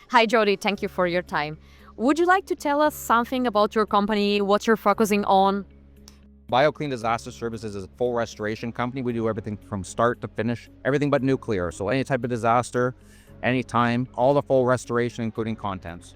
Hi, Jody. Thank you for your time. Would you like to tell us something about your company, what you're focusing on? Bioclean Disaster Services is a full restoration company. We do everything from start to finish, everything but nuclear. So any type of disaster, anytime, all the full restoration, including contents.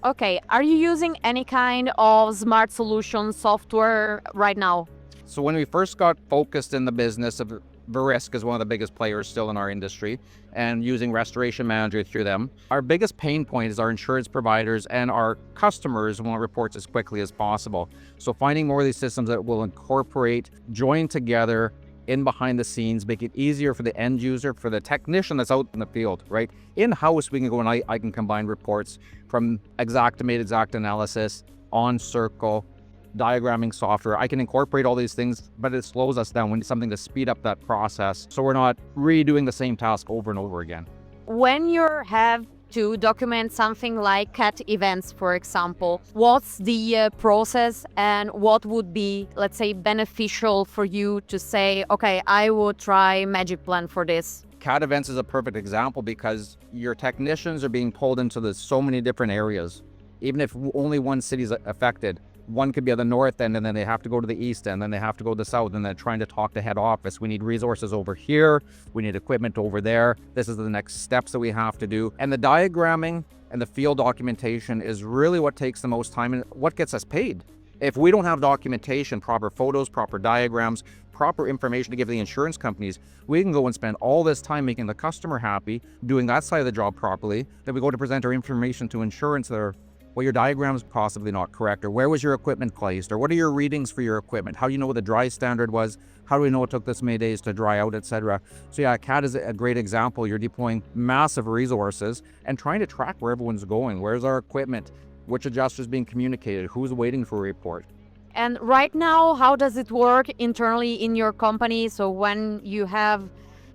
Okay, are you using any kind of smart solution software right now? So when we first got focused in the business of Verisk is one of the biggest players still in our industry and using restoration manager through them. Our biggest pain point is our insurance providers and our customers want reports as quickly as possible. So finding more of these systems that will incorporate, join together in behind the scenes, make it easier for the end user, for the technician that's out in the field, right? In-house, we can go and I can combine reports from Xactimate, exact analysis, on Circle, diagramming software. I can incorporate all these things, but it slows us down. We need something to speed up that process so we're not redoing the same task over and over again. When you have to document something like cat events, for example, what's the process and what would be, let's say, beneficial for you to say, okay, I will try magicplan for this? CAT events is a perfect example because your technicians are being pulled into so many different areas. Even if only one city is affected, one could be at the north end and then they have to go to the east end, then they have to go to the south, and then trying to talk to head office. We need resources over here. We need equipment over there. This is the next steps that we have to do. And the diagramming and the field documentation is really what takes the most time and what gets us paid. If we don't have documentation, proper photos, proper diagrams, proper information to give the insurance companies, we can go and spend all this time making the customer happy, doing that side of the job properly. Then we go to present our information to insurance that are, well, your diagram's possibly not correct, or where was your equipment placed, or what are your readings for your equipment? How do you know what the dry standard was? How do we know it took this many days to dry out, etc.? So yeah, CAT is a great example. You're deploying massive resources and trying to track where everyone's going. Where's our equipment? Which adjuster's being communicated? Who's waiting for a report? And right now, how does it work internally in your company? So when you have,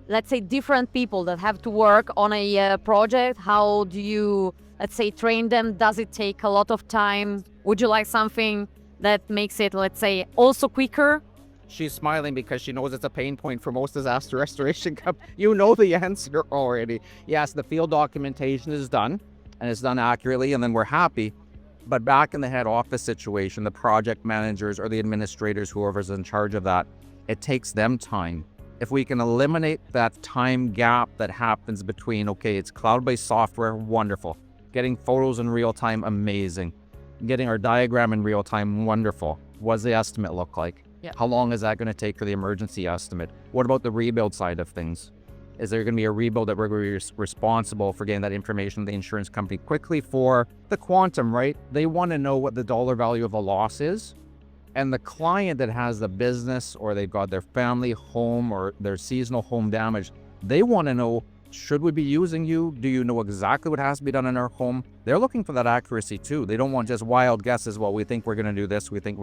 let's say, different people that have to work on a project, how do you, let's say, train them? Does it take a lot of time? Would you like something that makes it, let's say, also quicker? She's smiling because she knows it's a pain point for most disaster restoration companies. You know the answer already. Yes, the field documentation is done and it's done accurately, and then we're happy. But back in the head office situation, the project managers or the administrators, whoever's in charge of that, it takes them time. If we can eliminate that time gap that happens between, okay, it's cloud-based software, wonderful. Getting photos in real time, amazing. Getting our diagram in real time, wonderful. What does the estimate look like? Yeah. How long is that going to take for the emergency estimate? What about the rebuild side of things? Is there going to be a rebuild that we're going to be responsible for getting that information to the insurance company quickly for the quantum, right? They want to know what the dollar value of a loss is. And the client that has the business, or they've got their family home or their seasonal home damage, they want to know, should we be using you? Do you know exactly what has to be done in our home? They're looking for that accuracy too. They don't want just wild guesses. Well, we think we're going to do this. We think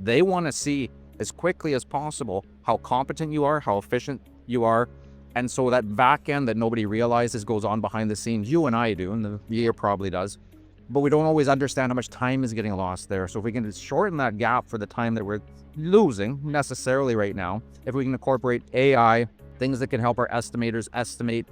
they want to see as quickly as possible how competent you are, how efficient you are. And so that back end that nobody realizes goes on behind the scenes, you and I do, and the year probably does. But we don't always understand how much time is getting lost there. So if we can shorten that gap for the time that we're losing necessarily right now, if we can incorporate AI, things that can help our estimators estimate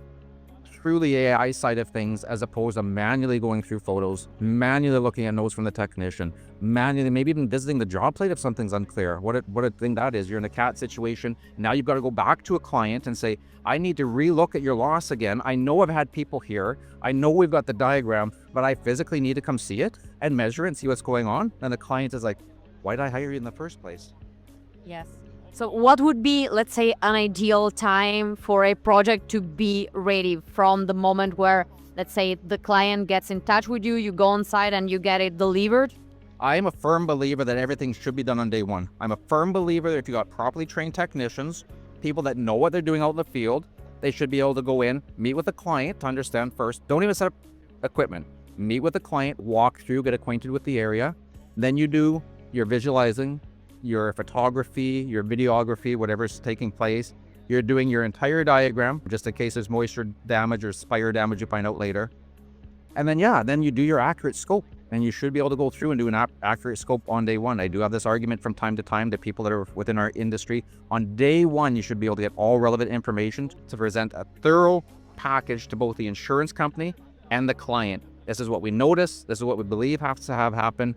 through the AI side of things, as opposed to manually going through photos, manually looking at notes from the technician, manually maybe even visiting the job plate if something's unclear. What a thing that is. You're in a CAT situation. Now you've got to go back to a client and say, I need to relook at your loss again. I know I've had people here. I know we've got the diagram, but I physically need to come see it and measure it and see what's going on. And the client is like, why did I hire you in the first place? Yes. So what would be, let's say, an ideal time for a project to be ready from the moment where, let's say, the client gets in touch with you, you go on site and you get it delivered? I am a firm believer that everything should be done on day one. I'm a firm believer that if you got properly trained technicians, people that know what they're doing out in the field, they should be able to go in, meet with the client to understand first. Don't even set up equipment. Meet with the client, walk through, get acquainted with the area. Then you do your visualizing, your photography, your videography, whatever's taking place. You're doing your entire diagram, just in case there's moisture damage or spire damage you find out later. And then, then you do your accurate scope, and you should be able to go through and do an accurate scope on day one. I do have this argument from time to time to people that are within our industry. On day one, you should be able to get all relevant information to present a thorough package to both the insurance company and the client. This is what we notice. This is what we believe has to have happen.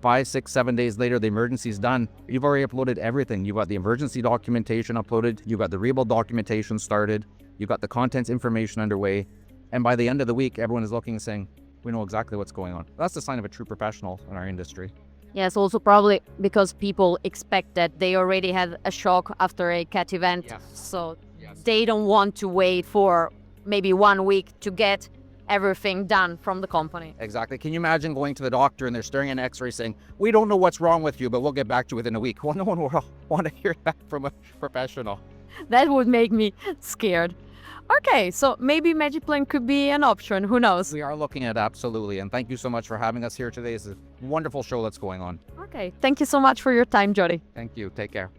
5, 6, 7 days later, the emergency is done. You've already uploaded everything. You've got the emergency documentation uploaded. You've got the rebuild documentation started. You've got the contents information underway. And by the end of the week, everyone is looking and saying, we know exactly what's going on. That's the sign of a true professional in our industry. Yes, also probably because people expect that they already had a shock after a cat event. Yes. So Yes. they don't want to wait for maybe 1 week to get everything done from the company. Exactly. Can you imagine going to the doctor and they're staring at an x-ray saying, we don't know what's wrong with you, but we'll get back to you within a week. Well, no one will want to hear that from a professional. That would make me scared. Okay, so maybe magicplan could be an option. Who knows? We are looking at it, absolutely. And thank you so much for having us here today. It's a wonderful show that's going on. Okay, thank you so much for your time, Jody. Thank you. Take care.